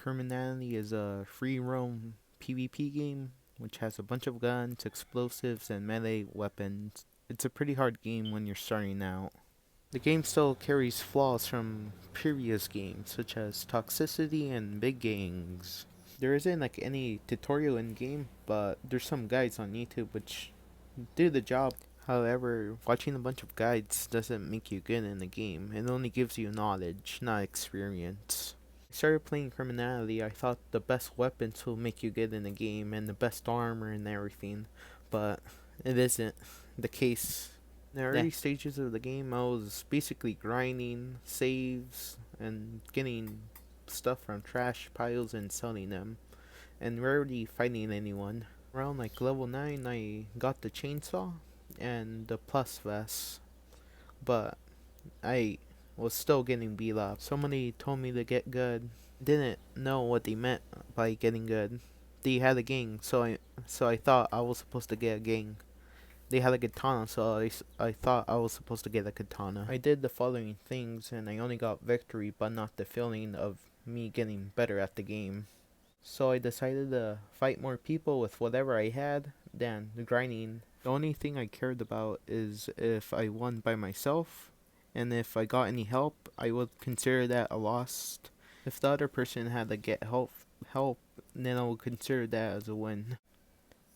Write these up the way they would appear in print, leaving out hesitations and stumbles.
Criminality is a free roam PvP game which has a bunch of guns, explosives, and melee weapons. It's a pretty hard game when you're starting out. The game still carries flaws from previous games, such as toxicity and big gangs. There isn't like any tutorial in game, but there's some guides on YouTube which do the job. However, watching a bunch of guides doesn't make you good in the game. It only gives you knowledge, not experience. I started playing Criminality. I thought the best weapons will make you good in the game and the best armor and everything, but it isn't the case. In the early stages of the game, I was basically grinding saves and getting stuff from trash piles and selling them, and rarely fighting anyone. Around like level 9, I got the chainsaw and the plus vest, but I was still getting beat up. Somebody told me to get good. Didn't know what they meant by getting good. They had a gang, so I thought I was supposed to get a gang. They had a katana, so I thought I was supposed to get a katana. I did the following things, and I only got victory, but not the feeling of me getting better at the game. So I decided to fight more people with whatever I had than the grinding. The only thing I cared about is if I won by myself, and if I got any help, I would consider that a loss. If the other person had to get help, then I would consider that as a win.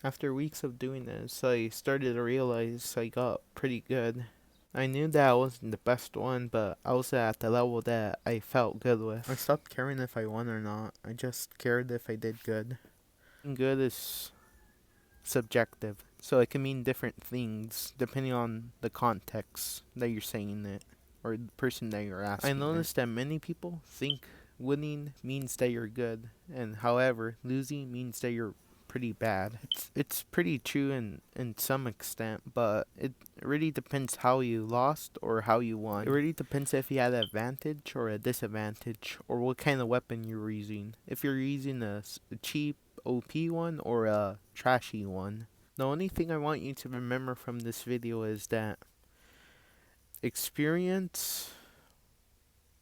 After weeks of doing this, I started to realize I got pretty good. I knew that I wasn't the best one, but I was at the level that I felt good with. I stopped caring if I won or not. I just cared if I did good. Good is subjective, so it can mean different things depending on the context that you're saying it or the person that you're asking. I noticed that many people think winning means that you're good, and however, losing means that you're pretty bad. It's pretty true in some extent, but it really depends how you lost or how you won. It really depends if you had an advantage or a disadvantage, or what kind of weapon you were using. If you're using a cheap OP one or a trashy one. The only thing I want you to remember from this video is that experience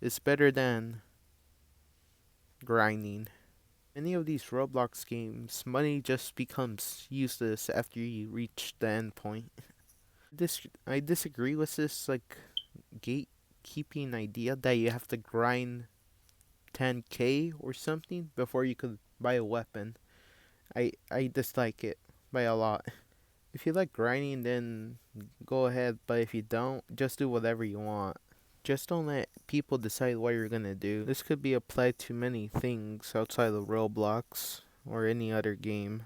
is better than grinding. Many of these Roblox games, money just becomes useless after you reach the end point. I disagree with this like gatekeeping idea that you have to grind 10k or something before you could buy a weapon. I dislike it by a lot. If you like grinding, then go ahead, but if you don't, just do whatever you want. Just don't let people decide what you're gonna do. This could be applied to many things outside of Roblox or any other game.